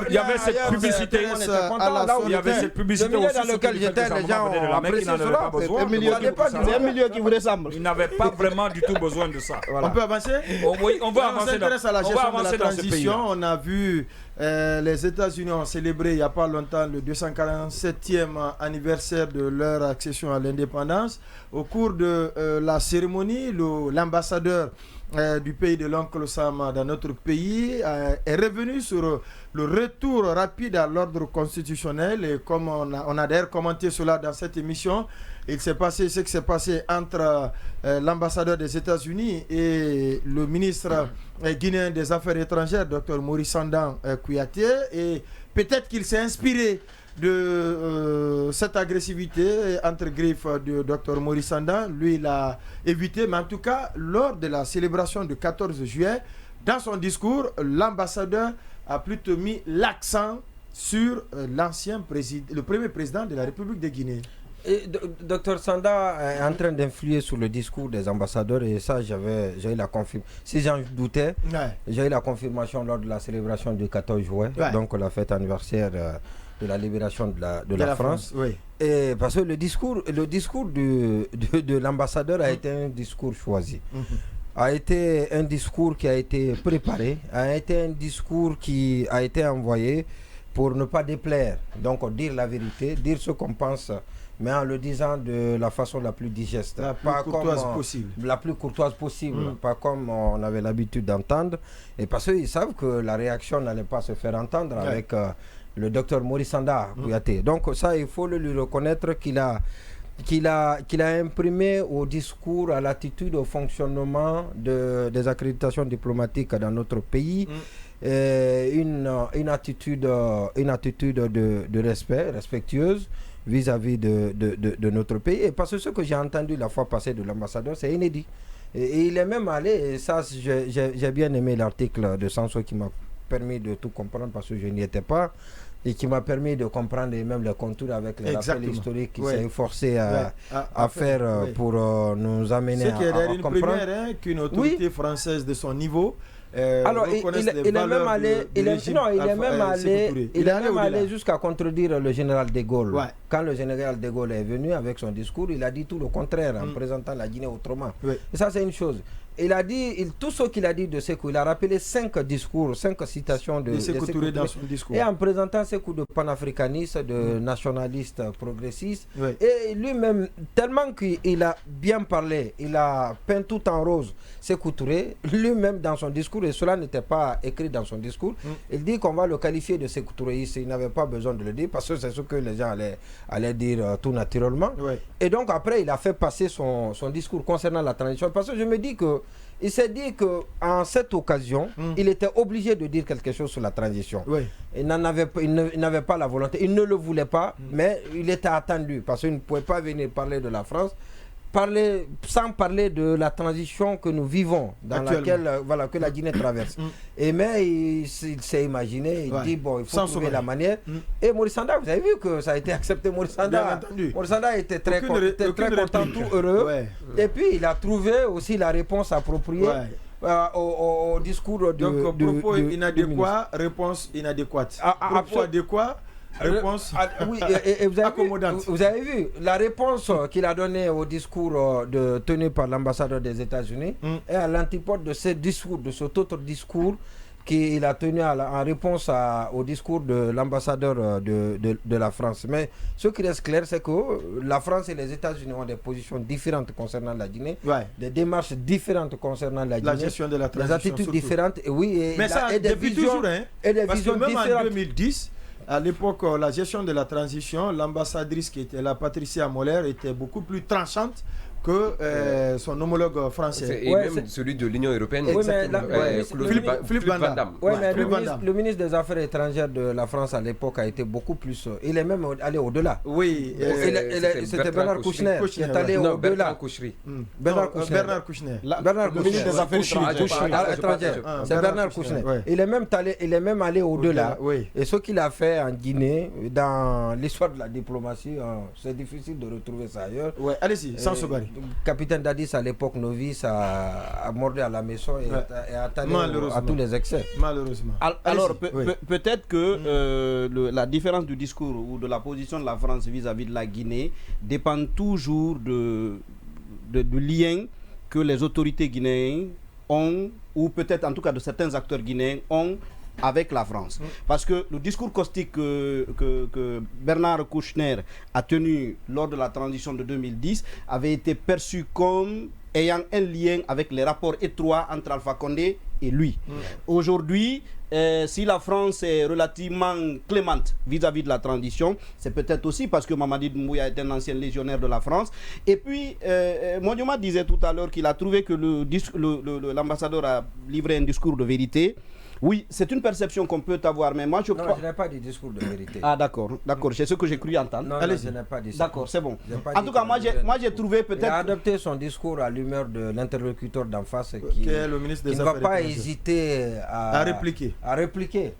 il y avait cette publicité. Il y avait cette publicité aussi dans lequel j'étais, les gens ont apprécié cela. C'est un milieu qui vous ressemble. Il n'avait pas vraiment du tout besoin de ça. On peut avancer? Oui, on va avancer. À la gestion de la transition. On a vu les États-Unis ont célébré il n'y a pas longtemps le 247e anniversaire de leur accession à l'indépendance. Au cours de la cérémonie, l'ambassadeur du pays de l'oncle Sam dans notre pays est revenu sur le retour rapide à l'ordre constitutionnel, et comme on a d'ailleurs commenté cela dans cette émission, il s'est passé ce qui s'est passé entre l'ambassadeur des États-Unis et le ministre guinéen des Affaires étrangères, Dr Maurice Sandan Kouyaté, et peut-être qu'il s'est inspiré de cette agressivité entre griffes de Dr Maurice Sandan. Lui, il a évité, mais en tout cas, lors de la célébration du 14 juillet, dans son discours, l'ambassadeur a plutôt mis l'accent sur le premier président de la République de Guinée. Dr Sanda est en train d'influer sur le discours des ambassadeurs, et ça j'ai eu la confirmation. Si j'en doutais, j'ai eu la confirmation lors de la célébration du 14 juillet, donc la fête anniversaire de la libération de la France. Et parce que le discours de l'ambassadeur a été un discours choisi. A été un discours qui a été préparé, a été un discours qui a été envoyé pour ne pas déplaire, donc dire la vérité, dire ce qu'on pense, mais en le disant de la façon la plus digeste, la plus courtoise possible, pas comme on avait l'habitude d'entendre, et parce qu'ils savent que la réaction n'allait pas se faire entendre avec le docteur Maurice Sanda Kouyaté. Donc ça, il faut lui reconnaître qu'il a imprimé au discours, à l'attitude, au fonctionnement des accréditations diplomatiques dans notre pays, une attitude de respect, respectueuse vis-à-vis de notre pays. Et parce que ce que j'ai entendu la fois passée de l'ambassadeur, c'est inédit. Et il est même allé, et ça j'ai bien aimé l'article de Sanso qui m'a permis de tout comprendre parce que je n'y étais pas, et qui m'a permis de comprendre même les contours avec les rappels historiques qu'il s'est forcé à faire pour nous amener à comprendre. C'est une première qu'une autorité française de son niveau alors il est même allé jusqu'à contredire le général de Gaulle. Quand le général de Gaulle est venu avec son discours, il a dit tout le contraire en présentant la Guinée autrement. Et ça, c'est une chose. Il a dit, tout ce qu'il a dit de Sékou, il a rappelé 5 discours, 5 citations de Sékou Touré dans son discours. Et en présentant Sékou de panafricaniste, de nationaliste progressiste. Et lui-même, tellement qu'il a bien parlé, il a peint tout en rose Sékou Touré, lui-même dans son discours, et cela n'était pas écrit dans son discours, il dit qu'on va le qualifier de Sékou Touréiste. Il n'avait pas besoin de le dire parce que c'est ce que les gens allaient dire tout naturellement. Et donc après, il a fait passer son discours concernant la transition, parce que je me dis que il s'est dit qu'en cette occasion, il était obligé de dire quelque chose sur la transition. Il n'avait pas la volonté, il ne le voulait pas, mais il était attendu parce qu'il ne pouvait pas venir parler de la France, sans parler de la transition que nous vivons, dans laquelle que la Guinée traverse. Mais il s'est imaginé, il dit bon, il faut trouver la manière. Et Maurice Sanda, vous avez vu que ça a été accepté. Maurice Sanda était très content, tout heureux. Et puis il a trouvé aussi la réponse appropriée. Au discours donc propos inadéquat, réponse inadéquate. Propos adéquat, réponse accommodante. Vous avez vu la réponse qu'il a donnée au discours tenu par l'ambassadeur des États-Unis est à l'antipode de ce discours, de cet autre discours qu'il a tenu en réponse au discours de l'ambassadeur de la France. Mais ce qui reste clair, c'est que la France et les États-Unis ont des positions différentes concernant la Guinée, des démarches différentes concernant la Guinée, gestion de la transition, des attitudes différentes, mais ça, depuis toujours, parce que même en 2010, à l'époque, la gestion de la transition, l'ambassadrice qui était là, Patricia Moller, était beaucoup plus tranchante que son homologue français. Et même celui de l'Union européenne. Philippe Van Damme. Le ministre des Affaires étrangères de la France à l'époque a été beaucoup plus... il est même allé au-delà. Oui. C'était Bernard Kouchner qui est allé au-delà. Bernard Kouchner. Le ministre des Affaires étrangères. C'est Bernard Kouchner. Il est même allé au-delà. Et ce qu'il a fait en Guinée, dans l'histoire de la diplomatie, c'est difficile de retrouver ça ailleurs. Allez-y, sans se barrer. capitaine Dadis, à l'époque novice, a mordu à la maison et a atteint à tous les excès. Malheureusement. Alors, peut-être que la différence du discours ou de la position de la France vis-à-vis de la Guinée dépend toujours du lien que les autorités guinéennes ont, ou peut-être en tout cas de certains acteurs guinéens ont avec la France. Parce que le discours caustique que Bernard Kouchner a tenu lors de la transition de 2010 avait été perçu comme ayant un lien avec les rapports étroits entre Alpha Condé et lui. Aujourd'hui, si la France est relativement clémente vis-à-vis de la transition, c'est peut-être aussi parce que Mamadi Doumbouya est un ancien légionnaire de la France. Et puis, Modioma disait tout à l'heure qu'il a trouvé que l'ambassadeur a livré un discours de vérité. Oui, c'est une perception qu'on peut avoir, mais moi je crois... Non, je n'ai pas dit discours de vérité. Ah d'accord, c'est ce que j'ai cru entendre. Non, je n'ai pas dit ça. D'accord, c'est bon. En tout cas, moi j'ai trouvé peut-être... Il a adopté son discours à l'humeur de l'interlocuteur d'en face qui le ministre des ne va pas hésiter à répliquer.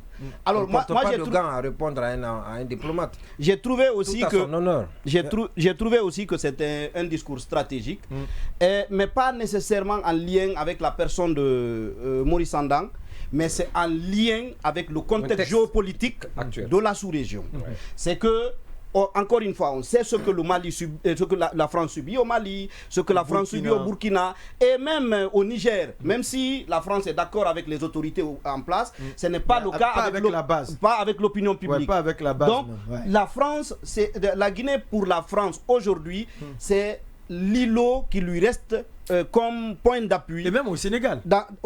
Alors moi j'ai trouvé à répondre à un diplomate. J'ai trouvé aussi tout à son honneur. J'ai trouvé aussi que c'était un discours stratégique, mais pas nécessairement en lien avec la personne de Maurice Sandan, mais c'est en lien avec le contexte géopolitique actuel de la sous-région. C'est que encore une fois, on sait ce que le Mali ce que la France subit au Mali, ce que la France subit au Burkina et même au Niger. Même si la France est d'accord avec les autorités en place, ce n'est pas le cas avec la base, pas avec l'opinion publique. Pas avec la base. Donc la France, la Guinée pour la France aujourd'hui, c'est l'îlot qui lui reste comme point d'appui. Et même au Sénégal.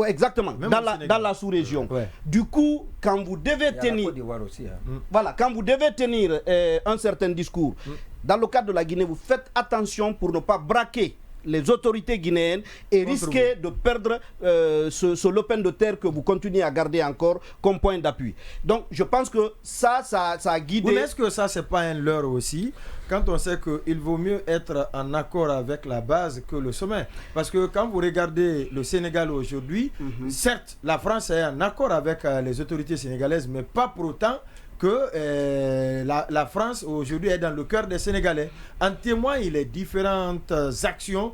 Exactement, dans la sous-région. Du coup, quand vous devez tenir... Aussi, Voilà, quand vous devez tenir un certain discours, dans le cadre de la Guinée, vous faites attention pour ne pas braquer les autorités guinéennes et risquer de perdre ce lopin de terre que vous continuez à garder encore comme point d'appui. Donc je pense que ça a guidé... Oui, mais est-ce que ça, c'est pas un leurre aussi, quand on sait qu'il vaut mieux être en accord avec la base que le sommet? Parce que quand vous regardez le Sénégal aujourd'hui, certes, la France est en accord avec les autorités sénégalaises, mais pas pour autant que la France aujourd'hui est dans le cœur des Sénégalais. En témoignent les différentes actions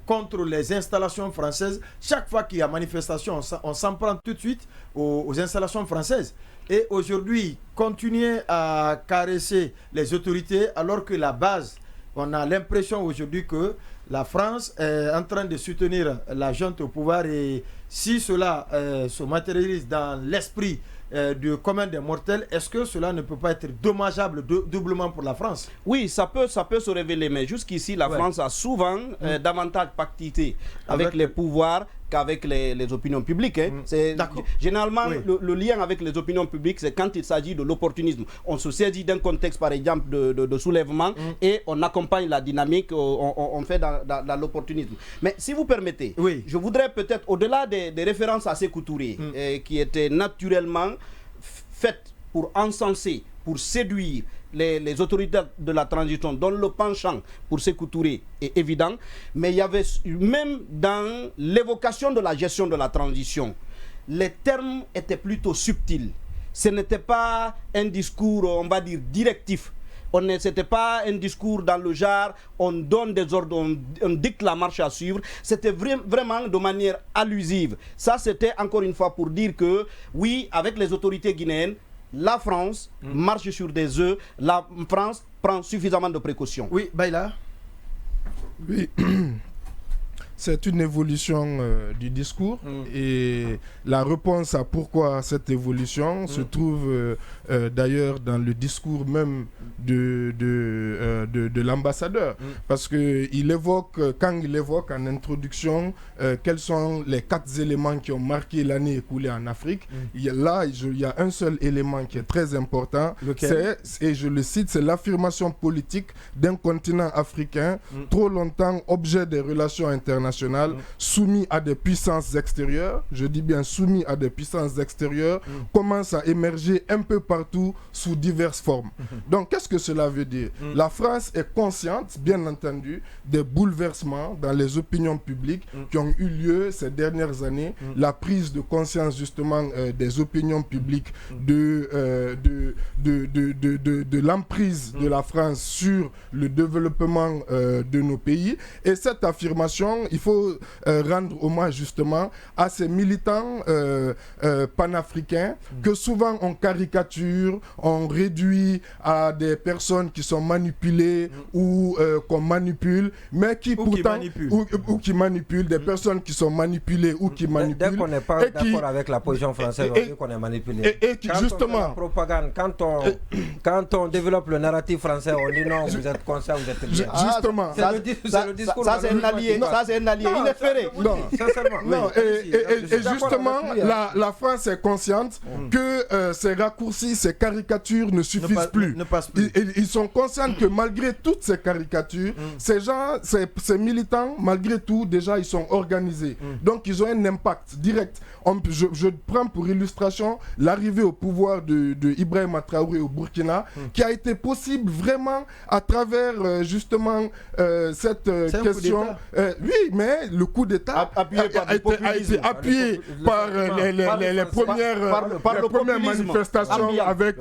contre les installations françaises. Chaque fois qu'il y a manifestation, on s'en prend tout de suite aux installations françaises. Et aujourd'hui, continuer à caresser les autorités alors que la base, on a l'impression aujourd'hui que la France est en train de soutenir la junte au pouvoir, et si cela se matérialise dans l'esprit du commun des mortels, est-ce que cela ne peut pas être dommageable doublement pour la France? Oui, ça peut se révéler, mais jusqu'ici, la France a souvent davantage pactisé avec les pouvoirs qu'avec les opinions publiques. Généralement, le lien avec les opinions publiques, c'est quand il s'agit de l'opportunisme. On se saisit d'un contexte, par exemple, de soulèvement et on accompagne la dynamique, on fait dans l'opportunisme. Mais si vous permettez, je voudrais peut-être, au-delà des références à Sékou Touré, qui étaient naturellement faites pour encenser, pour séduire les autorités de la transition, dont le penchant pour Sékou Touré est évident, mais il y avait même dans l'évocation de la gestion de la transition, les termes étaient plutôt subtils. Ce n'était pas un discours, on va dire, directif. C'était pas un discours dans le genre, on donne des ordres, on dicte la marche à suivre. C'était vraiment de manière allusive. Ça, c'était encore une fois pour dire que, oui, avec les autorités guinéennes, la France marche sur des œufs, la France prend suffisamment de précautions. Oui, Baïla. Oui, c'est une évolution du discours et la réponse à pourquoi cette évolution se trouve d'ailleurs dans le discours même de l'ambassadeur, parce que quand il évoque en introduction quels sont les 4 éléments qui ont marqué l'année écoulée en Afrique, il y a un seul élément qui est très important, et je le cite, c'est l'affirmation politique d'un continent africain trop longtemps objet des relations internationales international soumis à des puissances extérieures, je dis bien soumis à des puissances extérieures, commence à émerger un peu partout sous diverses formes. Donc, qu'est-ce que cela veut dire? La France est consciente, bien entendu, des bouleversements dans les opinions publiques qui ont eu lieu ces dernières années, la prise de conscience justement des opinions publiques de l'emprise de la France sur le développement de nos pays. Et cette affirmation, il faut rendre hommage justement à ces militants panafricains que souvent on caricature, on réduit à des personnes qui sont manipulées ou qu'on manipule, mais qui pourtant qui manipulent, des personnes qui sont manipulées ou qui manipulent. Dès qu'on n'est pas d'accord avec la position française, on dit qu'on est manipulé. Et qui justement, la propagande, quand on développe le narratif français, on dit non, vous êtes conscient, vous êtes bien. Justement, c'est le discours. Ça c'est un allié, ça c'est un allié. Il est ferré. Non, et justement, la France est consciente que ces raccourcis, ces caricatures ne suffisent plus. Ils sont conscients que malgré toutes ces caricatures, ces gens, ces militants, malgré tout, déjà, ils sont organisés. Donc, ils ont un impact direct. Je prends pour illustration l'arrivée au pouvoir de Ibrahima Traoré au Burkina, qui a été possible vraiment à travers justement cette question. Oui, mais le coup d'État a été appuyé par les premières manifestations avec...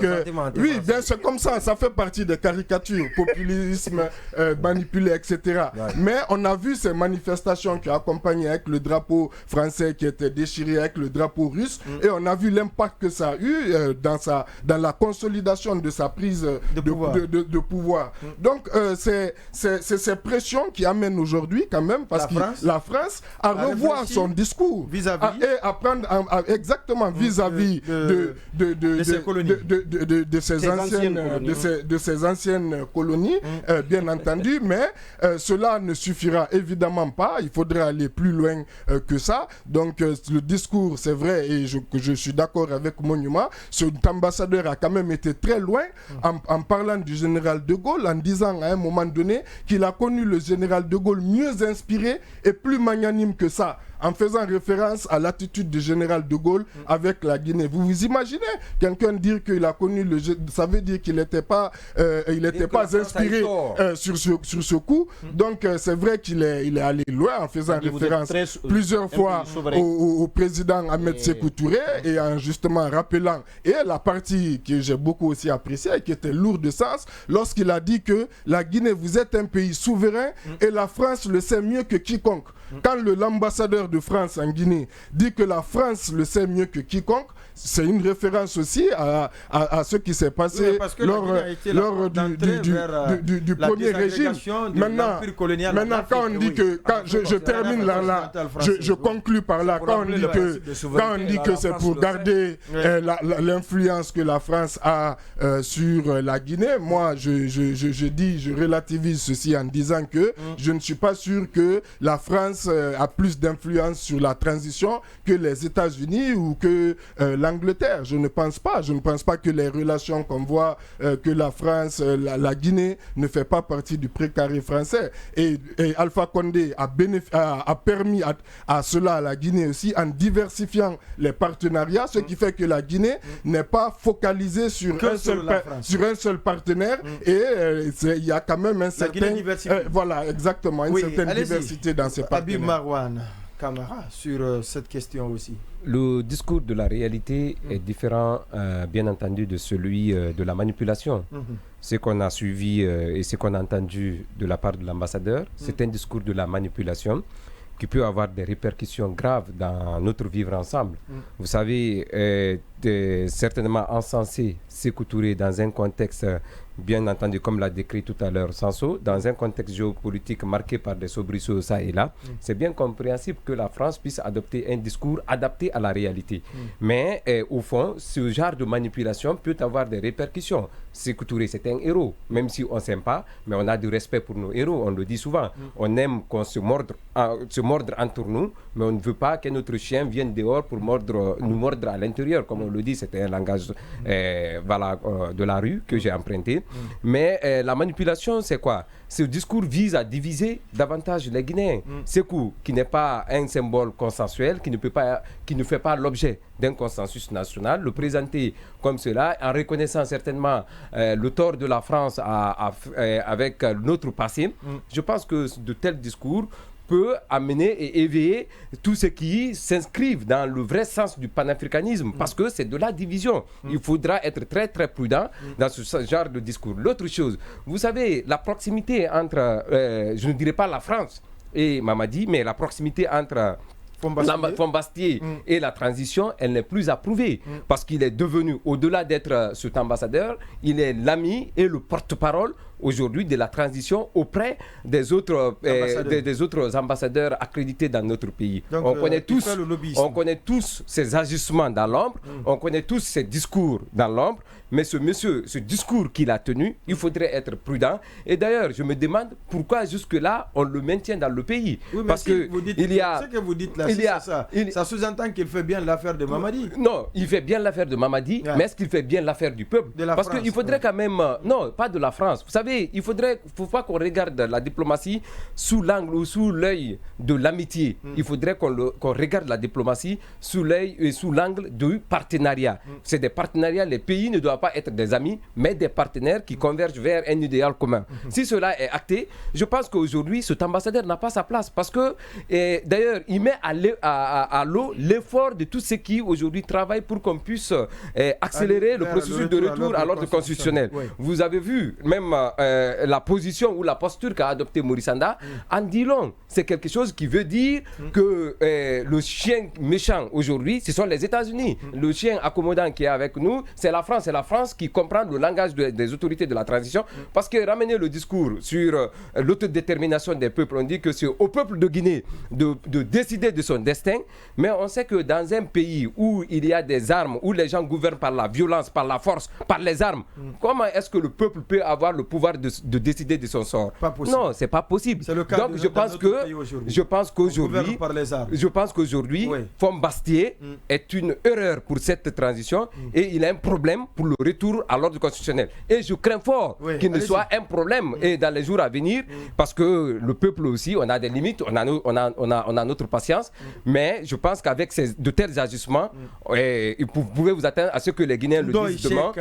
oui, bien c'est comme ça fait partie des caricatures, populisme, manipulé, etc. Mais on a vu ces manifestations qui accompagnaient avec le drapeau français qui était déchiré, avec le drapeau russe, et on a vu l'impact que ça a eu dans la consolidation de sa prise de pouvoir. Donc c'est ces pressions qui amènent aujourd'hui quand même, parce que la France a revoir son discours vis-à-vis et à prendre exactement vis-à-vis de ces anciennes colonies, bien entendu, mais cela ne suffira évidemment pas. Il faudrait aller plus loin que ça. Donc le discours, c'est vrai, et je suis d'accord avec Monument, cet ambassadeur a quand même été très loin en parlant du général de Gaulle, en disant à un moment donné qu'il a connu le général de Gaulle mieux inspiré et plus magnanime que ça, en faisant référence à l'attitude du général de Gaulle avec la Guinée. Vous vous imaginez quelqu'un dire qu'il a connu ça veut dire qu'il n'était pas inspiré sur ce coup. Donc c'est vrai qu'il est allé loin en faisant référence plusieurs fois au président Ahmed Sékou Touré, et en justement rappelant, et la partie que j'ai beaucoup aussi appréciée, qui était lourde de sens, lorsqu'il a dit que la Guinée, vous êtes un pays souverain et la France le sait mieux que quiconque. Quand l'ambassadeur de France en Guinée dit que la France le sait mieux que quiconque, c'est une référence aussi à ce qui s'est passé lors du premier régime. Maintenant, quand on dit que... je termine là, je conclus par là. Quand on dit que c'est pour garder l'influence que la France a sur la Guinée, moi, je relativise ceci en disant que je ne suis pas sûr que la France a plus d'influence sur la transition que les États-Unis ou que l'Angleterre. Je ne pense pas que les relations qu'on voit, que la France, la Guinée ne fait pas partie du précaré français. Et Alpha Condé a permis à cela, à la Guinée aussi, en diversifiant les partenariats, ce qui fait que la Guinée n'est pas focalisée sur un seul partenaire, et il y a quand même un certain... voilà, exactement, une certaine diversité dans ces partenaires. Habib Marouane Kamara, sur cette question aussi. Le discours de la réalité est différent, bien entendu, de celui de la manipulation. Ce qu'on a suivi et ce qu'on a entendu de la part de l'ambassadeur, c'est un discours de la manipulation qui peut avoir des répercussions graves dans notre vivre ensemble. Vous savez, certainement encenser Sékou Touré dans un contexte, bien entendu, comme l'a décrit tout à l'heure Sanso, dans un contexte géopolitique marqué par des soubresauts ça et là, c'est bien compréhensible que la France puisse adopter un discours adapté à la réalité. Mais au fond, ce genre de manipulation peut avoir des répercussions. Sékou Touré, c'est un héros, même si on ne s'aime pas, mais on a du respect pour nos héros, on le dit souvent. On aime qu'on se morde entre nous, mais on ne veut pas que notre chien vienne dehors pour nous mordre à l'intérieur, comme on le dit, c'était un langage de la rue que j'ai emprunté. Mais la manipulation, c'est quoi? Ce discours vise à diviser davantage les Guinéens. Sékou, qui n'est pas un symbole consensuel, qui ne fait pas l'objet d'un consensus national, le présenter comme cela, en reconnaissant certainement le tort de la France avec notre passé. Je pense que de tels discours peut amener et éveiller tous ceux qui s'inscrivent dans le vrai sens du panafricanisme, parce que c'est de la division. Il faudra être très très prudent dans ce genre de discours. L'autre chose, vous savez, la proximité entre, je ne dirais pas la France et Mamadi, mais la proximité entre Fombastier et la transition, elle n'est plus approuvée parce qu'il est devenu, au-delà d'être cet ambassadeur, il est l'ami et le porte-parole aujourd'hui de la transition auprès des autres ambassadeurs accrédités dans notre pays. Donc, on connaît tous ces ajustements dans l'ombre, on connaît tous ces discours dans l'ombre, mais ce discours qu'il a tenu, il faudrait être prudent. Et d'ailleurs, je me demande pourquoi jusque-là, on le maintient dans le pays. Oui, parce que ce que vous dites là, ça sous-entend qu'il fait bien l'affaire de Mamadi. Non, il fait bien l'affaire de Mamadi, mais est-ce qu'il fait bien l'affaire du peuple? Parce qu'il faudrait quand même... non, pas de la France. Vous savez, il faut pas qu'on regarde la diplomatie sous l'angle ou sous l'œil de l'amitié. Il faudrait qu'on regarde la diplomatie sous l'œil et sous l'angle du partenariat. C'est des partenariats, les pays ne doivent pas être des amis, mais des partenaires qui convergent vers un idéal commun. Si cela est acté, je pense qu'aujourd'hui, cet ambassadeur n'a pas sa place parce que, d'ailleurs, il met à l'eau l'effort de tous ceux qui aujourd'hui travaillent pour qu'on puisse accélérer le processus de retour à l'ordre constitutionnel. Vous avez vu, même la position ou la posture qu'a adoptée Maurice Sanda en dit long. C'est quelque chose qui veut dire que le chien méchant aujourd'hui, ce sont les États-Unis. Le chien accommodant qui est avec nous, c'est la France. C'est la France qui comprend le langage des autorités de la transition. Parce que ramener le discours sur l'autodétermination des peuples, on dit que c'est au peuple de Guinée de décider de son destin. Mais on sait que dans un pays où il y a des armes, où les gens gouvernent par la violence, par la force, par les armes, comment est-ce que le peuple peut avoir le pouvoir de décider de son sort? Non, c'est pas possible. C'est le cas. Donc je pense qu'aujourd'hui, Fombastier est une erreur pour cette transition et il a un problème pour le retour à l'ordre constitutionnel. Et je crains fort qu'il ne soit un problème et dans les jours à venir, parce que le peuple aussi, on a des limites, on a notre patience, mais je pense qu'avec de tels ajustements, vous pouvez vous attendre à ce que les Guinéens le disent demain,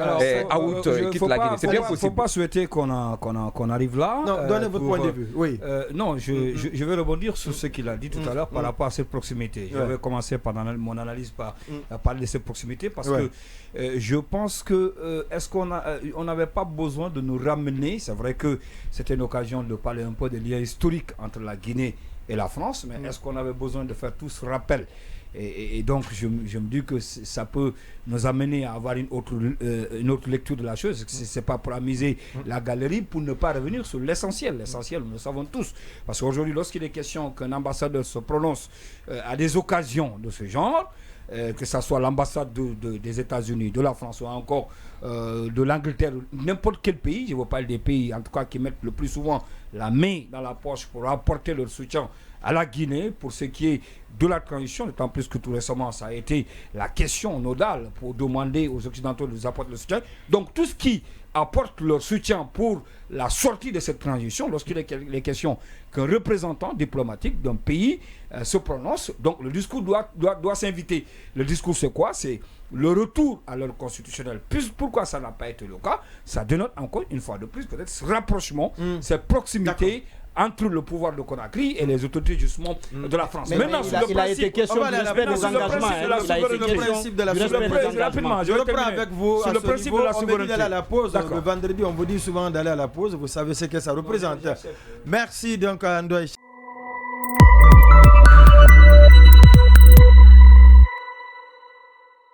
out, quitte la Guinée. C'est bien possible. Il ne faut pas souhaiter qu'on arrive là. Non, donnez votre point de vue. Oui. Non, je vais rebondir sur ce qu'il a dit tout à l'heure par rapport à cette proximité. Je vais commencer par mon analyse par parler de cette proximité parce que je pense que est-ce qu'on n'avait pas besoin de nous ramener? C'est vrai que c'était une occasion de parler un peu des liens historiques entre la Guinée et la France, mais est-ce qu'on avait besoin de faire tout ce rappel? Et donc, je me dis que ça peut nous amener à avoir une autre lecture de la chose. Ce n'est pas pour amuser la galerie, pour ne pas revenir sur l'essentiel. L'essentiel, nous le savons tous. Parce qu'aujourd'hui, lorsqu'il est question qu'un ambassadeur se prononce à des occasions de ce genre, que ce soit l'ambassade des États-Unis, de la France ou encore de l'Angleterre, n'importe quel pays, je ne veux pas des pays en tout cas qui mettent le plus souvent la main dans la poche pour apporter leur soutien à la Guinée pour ce qui est de la transition, d'autant plus que tout récemment ça a été la question nodale pour demander aux Occidentaux de nous apporter le soutien. Donc tout ce qui apporte leur soutien pour la sortie de cette transition, lorsqu'il est question qu'un représentant diplomatique d'un pays se prononce, donc le discours doit s'inviter. Le discours c'est quoi? C'est le retour à l'ordre constitutionnel. Pourquoi ça n'a pas été le cas? Ça dénote encore une fois de plus peut-être ce rapprochement, cette proximité entre le pouvoir de Conakry et les autorités justement de la France. Mais maintenant, il a été question du respect des engagements. Il a été question de la souveraineté. Rapidement, je reprends avec vous sur le principe de la souveraineté. D'aller à la pause. Le vendredi, on vous dit souvent d'aller à la pause. Vous savez ce que ça représente. Merci donc à Ndoye